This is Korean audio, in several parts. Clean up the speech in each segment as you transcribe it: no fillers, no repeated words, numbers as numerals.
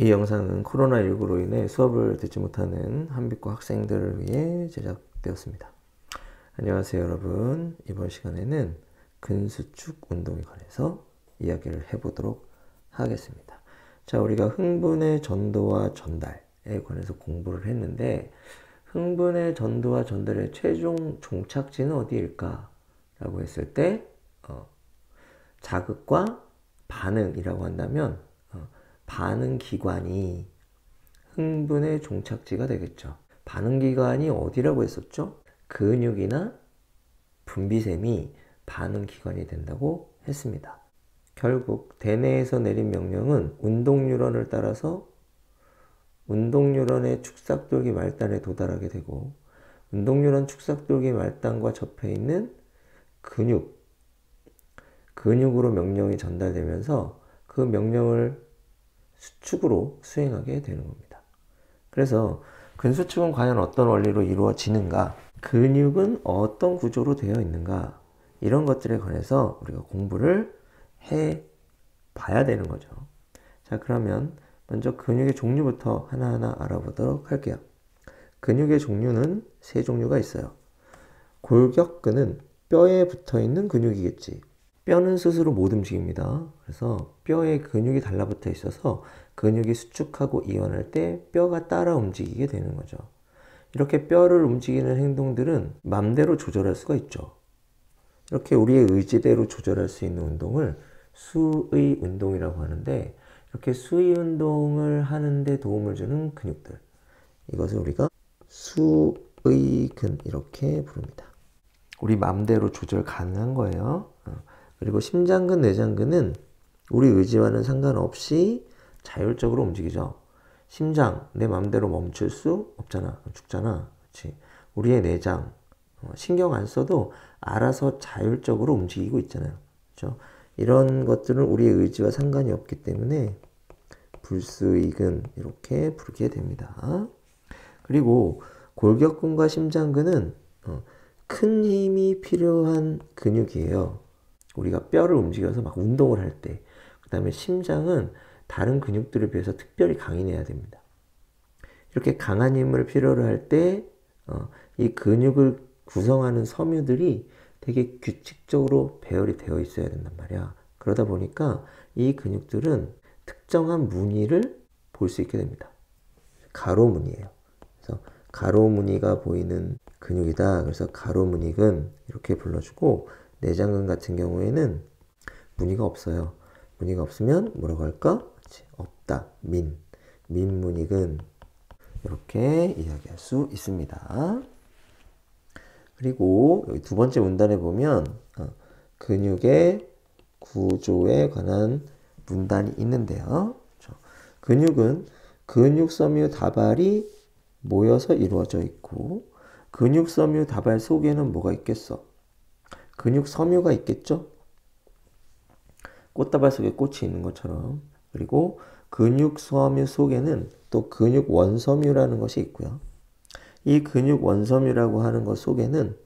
이 영상은 코로나19로 인해 수업을 듣지 못하는 한빛과 학생들을 위해 제작되었습니다. 안녕하세요 여러분. 이번 시간에는 근수축 운동에 관해서 이야기를 해보도록 하겠습니다. 자, 우리가 흥분의 전도와 전달에 관해서 공부를 했는데, 흥분의 전도와 전달의 최종 종착지는 어디일까? 라고 했을 때 자극과 반응이라고 한다면 반응 기관이 흥분의 종착지가 되겠죠. 반응 기관이 어디라고 했었죠? 근육이나 분비샘이 반응 기관이 된다고 했습니다. 결국 대뇌에서 내린 명령은 운동뉴런을 따라서 운동뉴런의 축삭돌기 말단에 도달하게 되고, 운동뉴런 축삭돌기 말단과 접해 있는 근육으로 명령이 전달되면서 그 명령을 수축으로 수행하게 되는 겁니다. 그래서 근수축은 과연 어떤 원리로 이루어지는가, 근육은 어떤 구조로 되어 있는가, 이런 것들에 관해서 우리가 공부를 해 봐야 되는 거죠. 자, 그러면 먼저 근육의 종류부터 하나하나 알아보도록 할게요. 근육의 종류는 세 종류가 있어요. 골격근은 뼈에 붙어 있는 근육이겠지. 뼈는 스스로 못 움직입니다. 그래서 뼈에 근육이 달라붙어 있어서 근육이 수축하고 이완할 때 뼈가 따라 움직이게 되는 거죠. 이렇게 뼈를 움직이는 행동들은 맘대로 조절할 수가 있죠. 이렇게 우리의 의지대로 조절할 수 있는 운동을 수의 운동이라고 하는데, 이렇게 수의 운동을 하는데 도움을 주는 근육들, 이것을 우리가 수의근 이렇게 부릅니다. 우리 맘대로 조절 가능한 거예요. 그리고 심장근, 내장근은 우리 의지와는 상관없이 자율적으로 움직이죠. 심장, 내 맘대로 멈출 수 없잖아. 죽잖아. 그렇지? 우리의 내장, 신경 안 써도 알아서 자율적으로 움직이고 있잖아요. 그렇죠? 이런 것들은 우리의 의지와 상관이 없기 때문에 불수의근 이렇게 부르게 됩니다. 그리고 골격근과 심장근은 큰 힘이 필요한 근육이에요. 우리가 뼈를 움직여서 막 운동을 할 때. 그 다음에 심장은 다른 근육들에 비해서 특별히 강인해야 됩니다. 이렇게 강한 힘을 필요로 할 때 이 근육을 구성하는 섬유들이 되게 규칙적으로 배열이 되어 있어야 된단 말이야. 그러다 보니까 이 근육들은 특정한 무늬를 볼 수 있게 됩니다. 가로무늬예요. 그래서 가로무늬가 보이는 근육이다. 그래서 가로무늬근 이렇게 불러주고, 내장근 같은 경우에는 무늬가 없어요. 무늬가 없으면 뭐라고 할까? 없다. 민무늬근 이렇게 이야기할 수 있습니다. 그리고 여기 두 번째 문단에 보면 근육의 구조에 관한 문단이 있는데요. 근육은 근육섬유 다발이 모여서 이루어져 있고, 근육섬유 다발 속에는 뭐가 있겠어? 근육섬유가 있겠죠? 꽃다발 속에 꽃이 있는 것처럼. 그리고 근육섬유 속에는 또 근육원섬유라는 것이 있고요. 이 근육원섬유라고 하는 것 속에는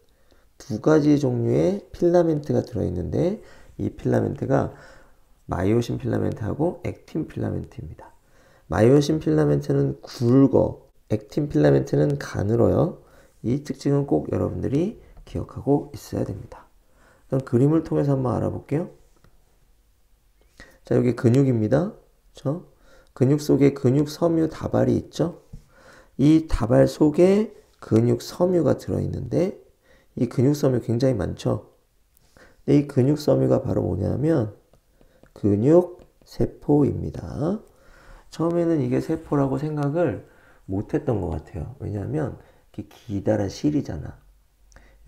두 가지 종류의 필라멘트가 들어있는데, 이 필라멘트가 마이오신 필라멘트하고 액틴 필라멘트입니다. 마이오신 필라멘트는 굵어, 액틴 필라멘트는 가늘어요. 이 특징은 꼭 여러분들이 기억하고 있어야 됩니다. 그럼 그림을 통해서 한번 알아볼게요. 자, 여기 근육입니다. 그렇죠? 근육 속에 근육섬유 다발이 있죠? 이 다발 속에 근육섬유가 들어있는데, 이 근육섬유 굉장히 많죠? 근데 이 근육섬유가 바로 뭐냐면 근육세포입니다. 처음에는 이게 세포라고 생각을 못했던 것 같아요. 왜냐하면 이렇게 기다란 실이잖아.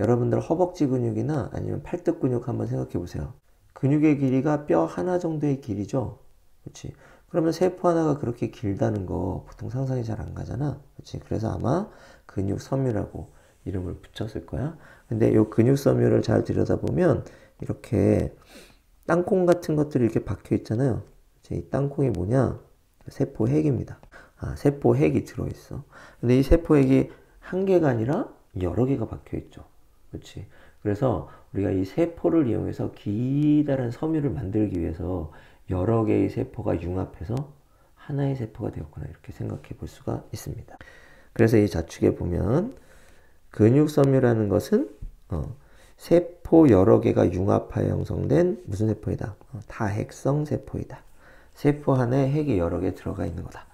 여러분들 허벅지 근육이나 아니면 팔뚝 근육 한번 생각해 보세요. 근육의 길이가 뼈 하나 정도의 길이죠. 그렇지? 그러면 세포 하나가 그렇게 길다는 거 보통 상상이 잘 안 가잖아. 그렇지? 그래서 아마 근육섬유라고 이름을 붙였을 거야. 근데 이 근육섬유를 잘 들여다보면 이렇게 땅콩 같은 것들이 이렇게 박혀 있잖아요. 이 땅콩이 뭐냐? 세포핵입니다. 세포핵이 들어있어. 근데 이 세포핵이 한 개가 아니라 여러 개가 박혀 있죠. 그렇지? 그래서 우리가 이 세포를 이용해서 기다란 섬유를 만들기 위해서 여러 개의 세포가 융합해서 하나의 세포가 되었구나 이렇게 생각해 볼 수가 있습니다. 그래서 이 자축에 보면 근육섬유라는 것은 세포 여러 개가 융합하여 형성된 무슨 세포이다? 다핵성 세포이다. 세포 안에 핵이 여러 개 들어가 있는 거다.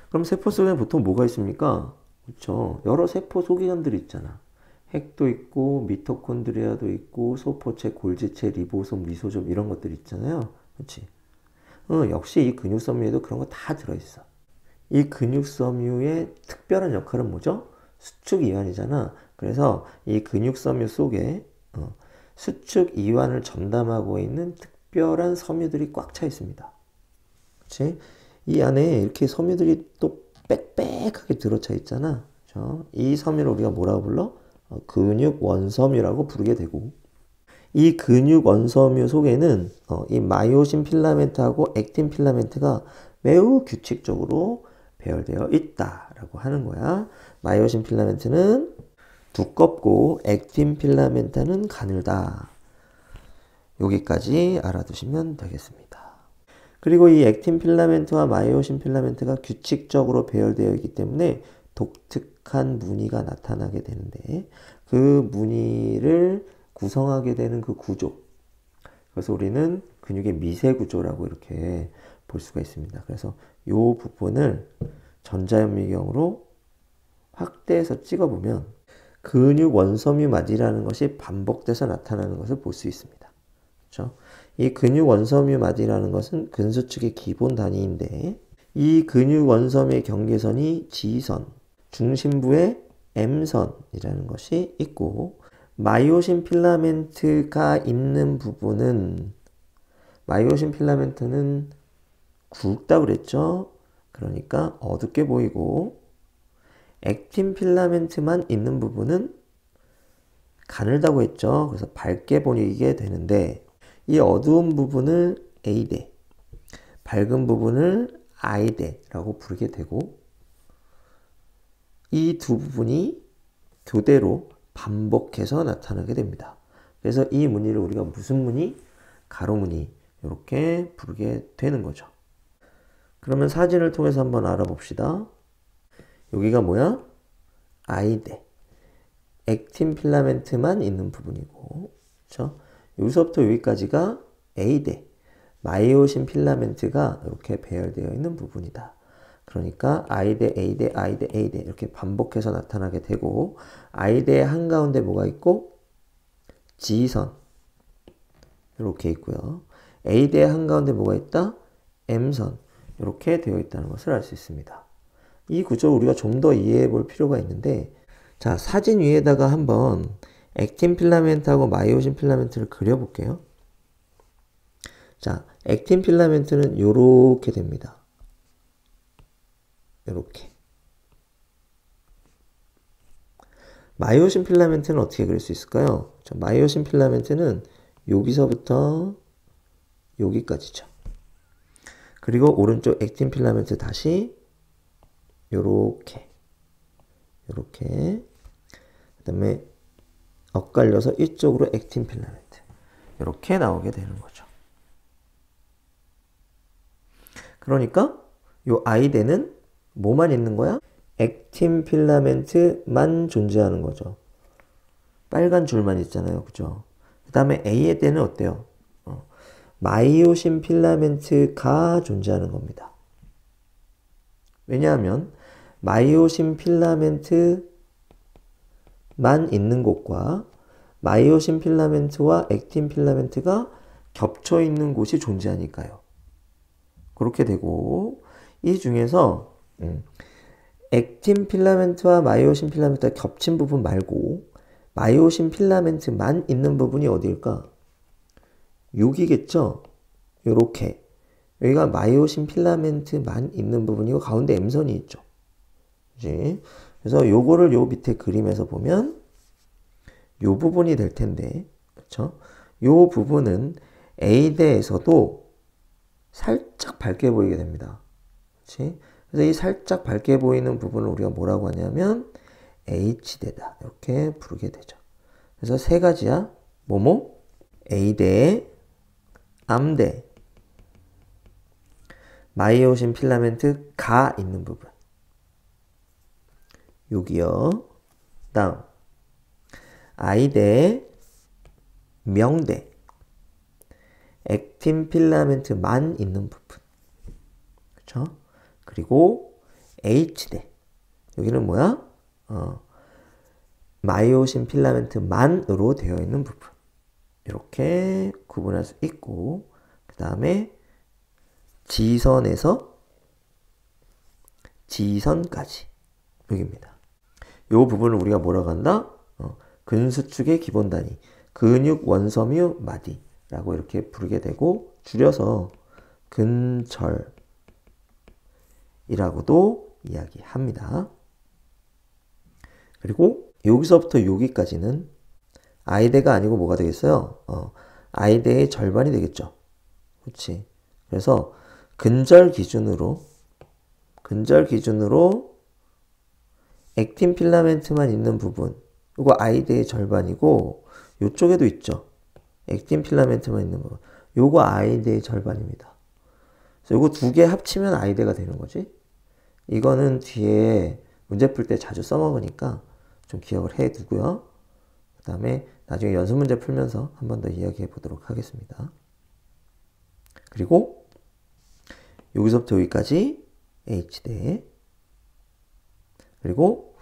그럼 세포 속에 보통 뭐가 있습니까? 그렇죠. 여러 세포 소기관들이 있잖아. 핵도 있고 미토콘드리아도 있고 소포체, 골지체, 리보솜, 리소솜 이런 것들이 있잖아요. 그렇지? 역시 이 근육섬유에도 그런 거 다 들어있어. 이 근육섬유의 특별한 역할은 뭐죠? 수축 이완이잖아. 그래서 이 근육섬유 속에 수축 이완을 전담하고 있는 특별한 섬유들이 꽉 차 있습니다. 그렇지? 이 안에 이렇게 섬유들이 또 빽빽하게 들어차 있잖아. 그렇죠? 이 섬유를 우리가 뭐라고 불러? 근육 원섬유라고 부르게 되고, 이 근육 원섬유 속에는 이 마이오신 필라멘트하고 액틴 필라멘트가 매우 규칙적으로 배열되어 있다라고 하는 거야. 마이오신 필라멘트는 두껍고 액틴 필라멘트는 가늘다. 여기까지 알아두시면 되겠습니다. 그리고 이 액틴 필라멘트와 마이오신 필라멘트가 규칙적으로 배열되어 있기 때문에 독특한 무늬가 나타나게 되는데, 그 무늬를 구성하게 되는 그 구조, 그래서 우리는 근육의 미세 구조라고 이렇게 볼 수가 있습니다. 그래서 이 부분을 전자현미경으로 확대해서 찍어보면 근육 원섬유 마디라는 것이 반복돼서 나타나는 것을 볼 수 있습니다. 그렇죠? 이 근육 원섬유 마디라는 것은 근수축의 기본 단위인데, 이 근육 원섬유의 경계선이 G선, 중심부에 M선이라는 것이 있고, 마이오신 필라멘트가 있는 부분은, 마이오신 필라멘트는 굵다고 그랬죠? 그러니까 어둡게 보이고, 액틴 필라멘트만 있는 부분은 가늘다고 했죠? 그래서 밝게 보이게 되는데, 이 어두운 부분을 A대, 밝은 부분을 I대라고 부르게 되고, 이 두 부분이 교대로 반복해서 나타나게 됩니다. 그래서 이 무늬를 우리가 무슨 무늬? 가로무늬, 이렇게 부르게 되는 거죠. 그러면 사진을 통해서 한번 알아봅시다. 여기가 뭐야? I대, 액틴 필라멘트만 있는 부분이고, 그렇죠? 여기서부터 여기까지가 A대, 마이오신 필라멘트가 이렇게 배열되어 있는 부분이다. 그러니까 I대, A대, I대, A대 이렇게 반복해서 나타나게 되고, I대의 한가운데 뭐가 있고? G선 이렇게 있고요. A대의 한가운데 뭐가 있다? M선 이렇게 되어 있다는 것을 알 수 있습니다. 이 구조를 우리가 좀 더 이해해 볼 필요가 있는데, 자, 사진 위에다가 한번 액틴 필라멘트하고 마이오신 필라멘트를 그려볼게요. 자, 액틴 필라멘트는 이렇게 됩니다. 이렇게. 마이오신 필라멘트는 어떻게 그릴 수 있을까요? 자, 마이오신 필라멘트는 여기서부터 여기까지죠. 그리고 오른쪽 액틴 필라멘트 다시 요렇게 요렇게, 그 다음에 엇갈려서 이쪽으로 액틴 필라멘트 이렇게 나오게 되는 거죠. 그러니까 요 I대는 뭐만 있는 거야? 액틴 필라멘트만 존재하는 거죠. 빨간 줄만 있잖아요. 그죠? 그 다음에 A의 때는 어때요? 마이오신 필라멘트가 존재하는 겁니다. 왜냐하면 마이오신 필라멘트만 있는 곳과 마이오신 필라멘트와 액틴 필라멘트가 겹쳐 있는 곳이 존재하니까요. 그렇게 되고, 이 중에서 액틴 필라멘트와 마이오신 필라멘트가 겹친 부분 말고 마이오신 필라멘트만 있는 부분이 어디일까? 여기겠죠? 요렇게. 여기가 마이오신 필라멘트만 있는 부분이고 가운데 M선이 있죠. 그치? 그래서 요거를 요 밑에 그림에서 보면 요 부분이 될 텐데, 그쵸? 요 부분은 A대에서도 살짝 밝게 보이게 됩니다. 그치? 그래서 이 살짝 밝게 보이는 부분을 우리가 뭐라고 하냐면 H대다 이렇게 부르게 되죠. 그래서 세 가지야. 뭐뭐? A대, 암대, 마이오신 필라멘트가 있는 부분. 여기요. 다음 I대, 명대, 액틴 필라멘트만 있는 부분. 그쵸? 그리고 H대. 여기는 뭐야? 마이오신 필라멘트만으로 되어 있는 부분. 이렇게 구분할 수 있고, 그 다음에 지선에서 지선까지. 여기입니다. 이 부분을 우리가 뭐라고 한다? 근수축의 기본 단위, 근육 원섬유 마디라고 이렇게 부르게 되고, 줄여서 근절이라고도 이야기합니다. 그리고 여기서부터 여기까지는 I대가 아니고 뭐가 되겠어요? I대의 절반이 되겠죠. 그렇지. 그래서 근절 기준으로 액틴 필라멘트만 있는 부분, 이거 I대의 절반이고, 이쪽에도 있죠. 액틴 필라멘트만 있는 부분. 요거 I대의 절반입니다. 그래서 요거 두 개 합치면 I대가 되는 거지. 이거는 뒤에 문제 풀 때 자주 써먹으니까 좀 기억을 해 두고요. 그 다음에 나중에 연습 문제 풀면서 한 번 더 이야기해 보도록 하겠습니다. 그리고 여기서부터 여기까지 H대. 그리고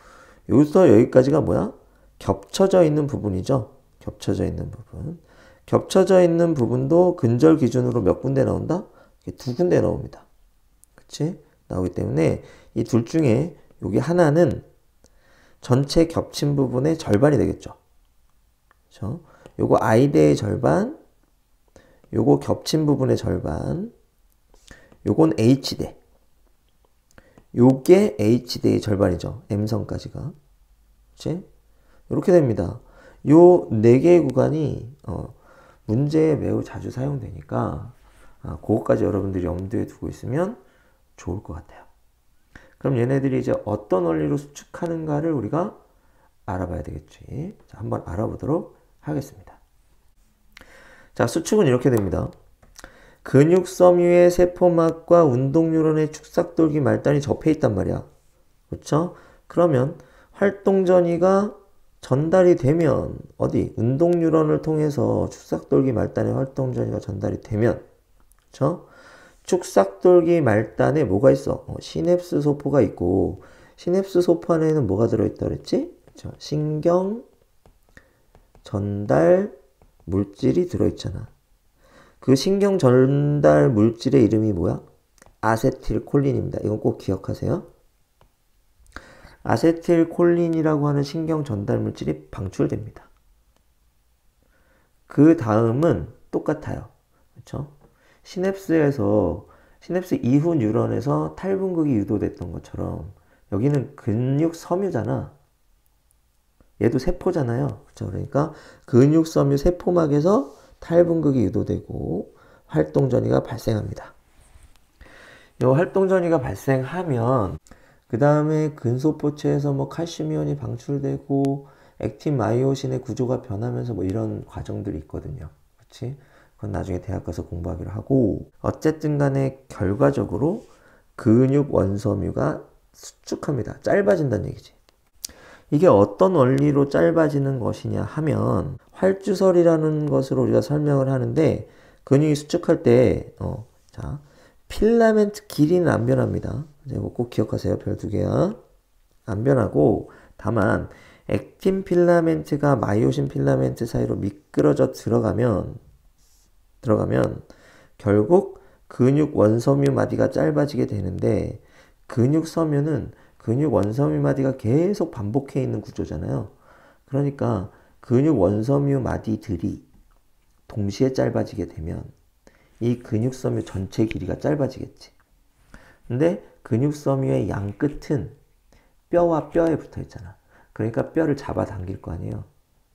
여기서 여기까지가 뭐야? 겹쳐져 있는 부분이죠. 겹쳐져 있는 부분. 겹쳐져 있는 부분도 근절 기준으로 몇 군데 나온다? 두 군데 나옵니다. 그치? 나오기 때문에 이 둘 중에 여기 하나는 전체 겹친 부분의 절반이 되겠죠. 그쵸? 요거 I대의 절반, 요거 겹친 부분의 절반, 요건 H대. 요게 H대의 절반이죠. M선까지가. 그치? 이렇게 됩니다. 요 4개의 구간이 문제에 매우 자주 사용되니까 그것까지 여러분들이 염두에 두고 있으면 좋을 것 같아요. 그럼 얘네들이 이제 어떤 원리로 수축하는가를 우리가 알아봐야 되겠지. 자, 한번 알아보도록 하겠습니다. 자, 수축은 이렇게 됩니다. 근육섬유의 세포막과 운동뉴런의 축삭돌기 말단이 접해 있단 말이야. 그렇죠? 그러면 활동전이가 전달이 되면 어디? 운동뉴런을 통해서 축삭돌기 말단의 활동전이가 전달이 되면, 그렇죠? 축삭돌기 말단에 뭐가 있어? 시냅스 소포가 있고, 시냅스 소포 안에는 뭐가 들어있다 그랬지? 그렇죠? 신경 전달 물질이 들어있잖아. 그 신경 전달 물질의 이름이 뭐야? 아세틸콜린입니다. 이건 꼭 기억하세요. 아세틸콜린이라고 하는 신경 전달 물질이 방출됩니다. 그 다음은 똑같아요. 그렇죠? 시냅스 이후 뉴런에서 탈분극이 유도됐던 것처럼 여기는 근육 섬유잖아. 얘도 세포잖아요. 그렇죠? 그러니까 근육 섬유 세포막에서 탈분극이 유도되고 활동전이가 발생합니다. 이 활동전이가 발생하면 그 다음에 근소포체에서 뭐 칼슘이온이 방출되고 액틴 마이오신의 구조가 변하면서 뭐 이런 과정들이 있거든요. 그렇지? 그건 나중에 대학 가서 공부하기로 하고, 어쨌든 간에 결과적으로 근육 원섬유가 수축합니다. 짧아진다는 얘기지. 이게 어떤 원리로 짧아지는 것이냐 하면 활주설이라는 것으로 우리가 설명을 하는데, 근육이 수축할 때 자, 필라멘트 길이는 안 변합니다. 이거 꼭 기억하세요. 별 2개야. 안 변하고, 다만 액틴 필라멘트가 마이오신 필라멘트 사이로 미끄러져 들어가면 결국 근육 원섬유 마디가 짧아지게 되는데, 근육 섬유는 근육 원섬유 마디가 계속 반복해 있는 구조잖아요. 그러니까 근육 원섬유 마디들이 동시에 짧아지게 되면 이 근육 섬유 전체 길이가 짧아지겠지. 근데 근육 섬유의 양 끝은 뼈와 뼈에 붙어 있잖아. 그러니까 뼈를 잡아당길 거 아니에요.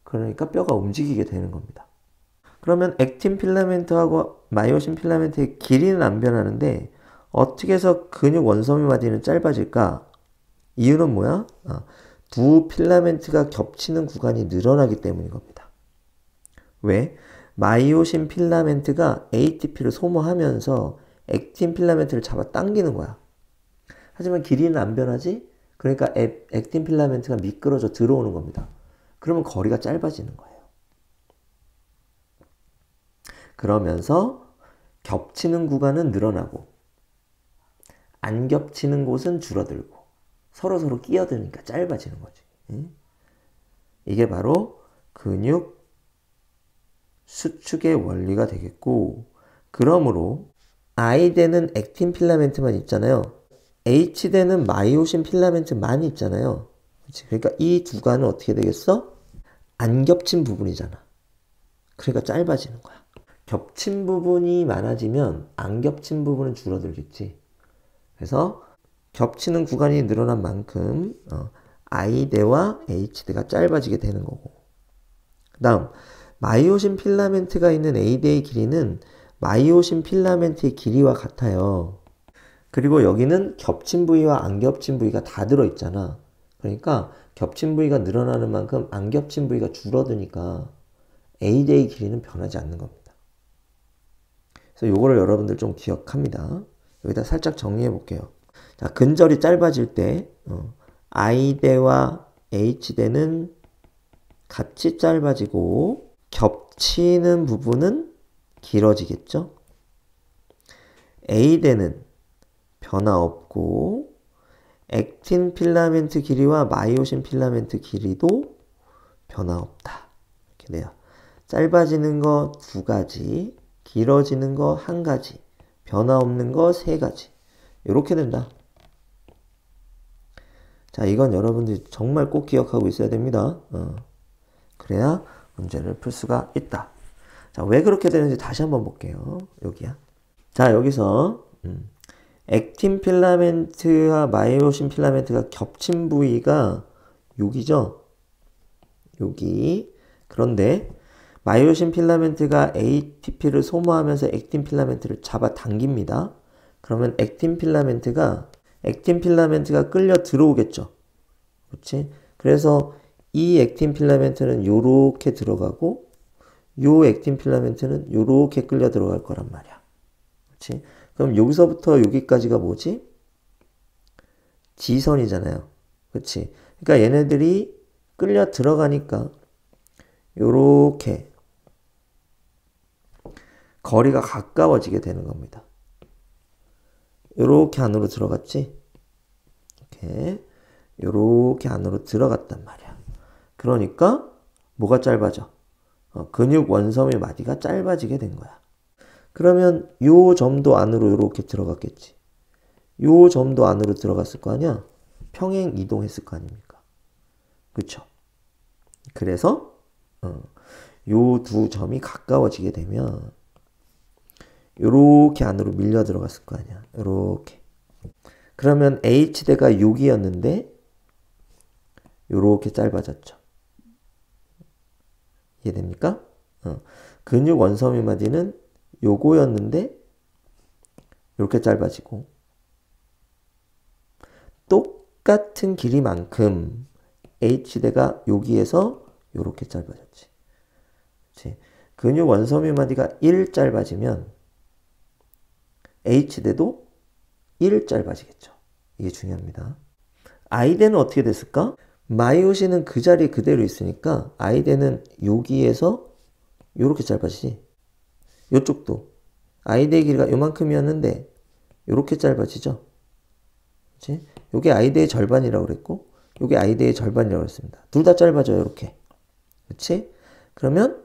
그러니까 뼈가 움직이게 되는 겁니다. 그러면 액틴 필라멘트하고 마이오신 필라멘트의 길이는 안 변하는데 어떻게 해서 근육 원섬유 마디는 짧아질까? 이유는 뭐야? 두 필라멘트가 겹치는 구간이 늘어나기 때문인 겁니다. 왜? 마이오신 필라멘트가 ATP를 소모하면서 액틴 필라멘트를 잡아 당기는 거야. 하지만 길이는 안 변하지? 그러니까 액틴 필라멘트가 미끄러져 들어오는 겁니다. 그러면 거리가 짧아지는 거예요. 그러면서 겹치는 구간은 늘어나고 안 겹치는 곳은 줄어들고 서로 끼어드니까 짧아지는 거지. 이게 바로 근육 수축의 원리가 되겠고, 그러므로 I대는 액틴 필라멘트만 있잖아요. H대는 마이오신 필라멘트만 있잖아요. 그치? 그러니까 이 두 가는 어떻게 되겠어? 안 겹친 부분이잖아. 그러니까 짧아지는 거야. 겹친 부분이 많아지면 안 겹친 부분은 줄어들겠지. 그래서 겹치는 구간이 늘어난 만큼 I대와 H대가 짧아지게 되는 거고, 그 다음 마이오신 필라멘트가 있는 A대의 길이는 마이오신 필라멘트의 길이와 같아요. 그리고 여기는 겹친 부위와 안 겹친 부위가 다 들어있잖아. 그러니까 겹친 부위가 늘어나는 만큼 안 겹친 부위가 줄어드니까 A대의 길이는 변하지 않는 겁니다. 그래서 요거를 여러분들 좀 기억합니다. 여기다 살짝 정리해 볼게요. 자, 근절이 짧아질 때 I대와 H대는 같이 짧아지고 겹치는 부분은 길어지겠죠? A대는 변화 없고 액틴 필라멘트 길이와 마이오신 필라멘트 길이도 변화 없다. 이렇게 돼요. 짧아지는 거 2가지, 길어지는 거 1가지, 변화 없는 거 3가지. 이렇게 된다. 자, 이건 여러분들이 정말 꼭 기억하고 있어야 됩니다. 그래야 문제를 풀 수가 있다. 자, 왜 그렇게 되는지 다시 한번 볼게요. 여기야. 자, 여기서 액틴 필라멘트와 마이오신 필라멘트가 겹친 부위가 여기죠? 여기. 그런데 마이오신 필라멘트가 ATP를 소모하면서 액틴 필라멘트를 잡아 당깁니다. 그러면 액틴 필라멘트가 끌려 들어오겠죠. 그렇지? 그래서 이 액틴 필라멘트는 요렇게 들어가고 요 액틴 필라멘트는 요렇게 끌려 들어갈 거란 말이야. 그렇지? 그럼 여기서부터 여기까지가 뭐지? 지선이잖아요. 그렇지? 그러니까 얘네들이 끌려 들어가니까 요렇게 거리가 가까워지게 되는 겁니다. 요렇게 안으로 들어갔지? 이렇게 요렇게 안으로 들어갔단 말이야. 그러니까 뭐가 짧아져? 근육 원섬의 마디가 짧아지게 된 거야. 그러면 요 점도 안으로 이렇게 들어갔겠지. 요 점도 안으로 들어갔을 거 아니야? 평행 이동했을 거 아닙니까? 그쵸? 그래서 요 두 점이 가까워지게 되면 요렇게 안으로 밀려 들어갔을 거 아니야. 요렇게. 그러면 H대가 6이었는데 요렇게 짧아졌죠. 이해됩니까? 근육 원섬의 마디는 요거였는데 이렇게 짧아지고 똑같은 길이만큼 H대가 여기에서 이렇게 짧아졌지. 그치? 근육 원섬의 마디가 1 짧아지면 H대도 1 짧아지겠죠. 이게 중요합니다. I대는 어떻게 됐을까? 마이오신은 그 자리에 그대로 있으니까 I대는 여기에서 이렇게 짧아지지. 이쪽도 I대의 길이가 요만큼이었는데 이렇게 짧아지죠. 그치? 요게 I대의 절반이라고 그랬고 요게 I대의 절반이라고 했습니다. 둘 다 짧아져요. 이렇게. 그치? 그러면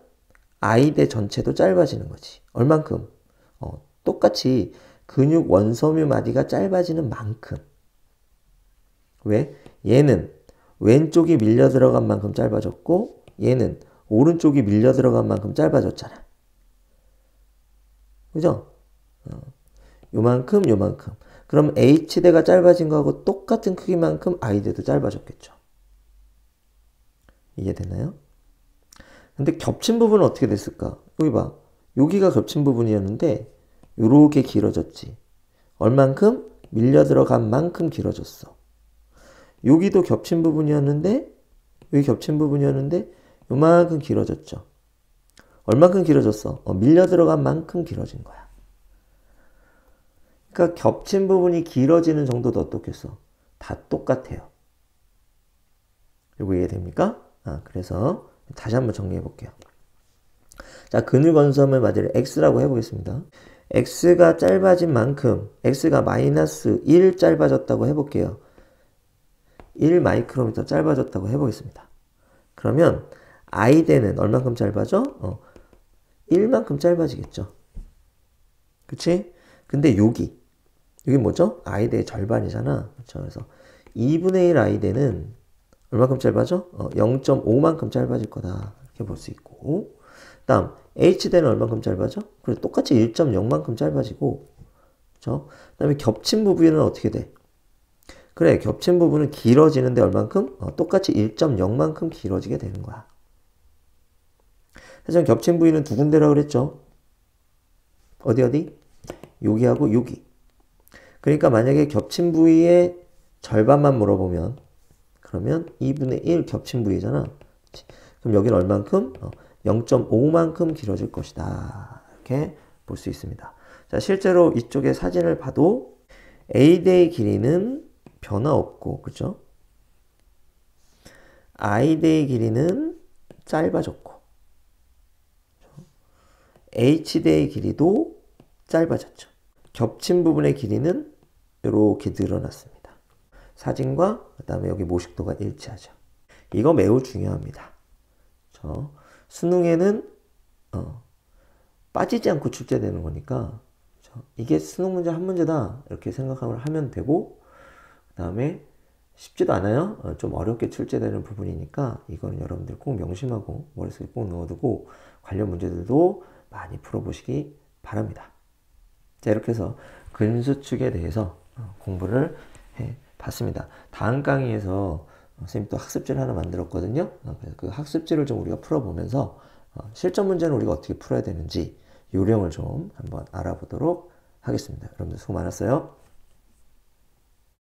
I대 전체도 짧아지는 거지. 얼만큼? 똑같이 근육 원섬유 마디가 짧아지는 만큼. 왜? 얘는 왼쪽이 밀려 들어간 만큼 짧아졌고 얘는 오른쪽이 밀려 들어간 만큼 짧아졌잖아. 그죠? 요만큼 요만큼. 그럼 H대가 짧아진 거하고 똑같은 크기만큼 I대도 짧아졌겠죠. 이해되나요? 근데 겹친 부분은 어떻게 됐을까? 여기 봐. 여기가 겹친 부분이었는데 요렇게 길어졌지. 얼만큼? 밀려 들어간 만큼 길어졌어. 여기도 겹친 부분이었는데 여기 겹친 부분이었는데 요만큼 길어졌죠. 얼만큼 길어졌어? 밀려 들어간 만큼 길어진 거야. 그러니까 겹친 부분이 길어지는 정도도 어떻겠어? 다 똑같아요. 이거 이해됩니까? 그래서 다시 한번 정리해 볼게요. 자, 근을 건수함을 맞을 x라고 해보겠습니다. x가 짧아진 만큼 x가 마이너스 1 짧아졌다고 해볼게요. 1 마이크로미터 짧아졌다고 해보겠습니다. 그러면 i대는 얼만큼 짧아져? 1만큼 짧아지겠죠. 그치? 근데 여기 뭐죠? i대의 절반이잖아. 그렇죠? 그래서 2분의 1 i대는 얼만큼 짧아져? 0.5만큼 짧아질 거다. 이렇게 볼 수 있고. 다음 h대는 얼만큼 짧아져? 그래 똑같이 1.0만큼 짧아지고. 그렇죠? 그다음에 겹친 부분은 어떻게 돼? 그래 겹친 부분은 길어지는데 얼만큼? 똑같이 1.0만큼 길어지게 되는 거야. 하지만 겹친 부위는 두 군데라고 그랬죠? 어디? 여기하고 여기. 그러니까 만약에 겹친 부위의 절반만 물어보면 그러면 2분의 1 겹친 부위잖아. 그럼 여기는 얼만큼? 0.5만큼 길어질 것이다. 이렇게 볼 수 있습니다. 자, 실제로 이쪽에 사진을 봐도 A대의 길이는 변화 없고, 그죠? I대의 길이는 짧아졌고, H대의 길이도 짧아졌죠. 겹친 부분의 길이는 이렇게 늘어났습니다. 사진과 그 다음에 여기 모식도가 일치하죠. 이거 매우 중요합니다. 수능에는 빠지지 않고 출제되는 거니까 이게 수능 문제 한 문제다 이렇게 생각을 하면 되고 그 다음에 쉽지도 않아요. 좀 어렵게 출제되는 부분이니까 이거는 여러분들 꼭 명심하고 머릿속에 꼭 넣어두고 관련 문제들도 많이 풀어보시기 바랍니다. 자, 이렇게 해서 근수축에 대해서 공부를 해봤습니다. 다음 강의에서 선생님 또 학습지를 하나 만들었거든요. 그래서 그 학습지를 좀 우리가 풀어보면서 실전 문제는 우리가 어떻게 풀어야 되는지 요령을 좀 한번 알아보도록 하겠습니다. 여러분들 수고 많았어요.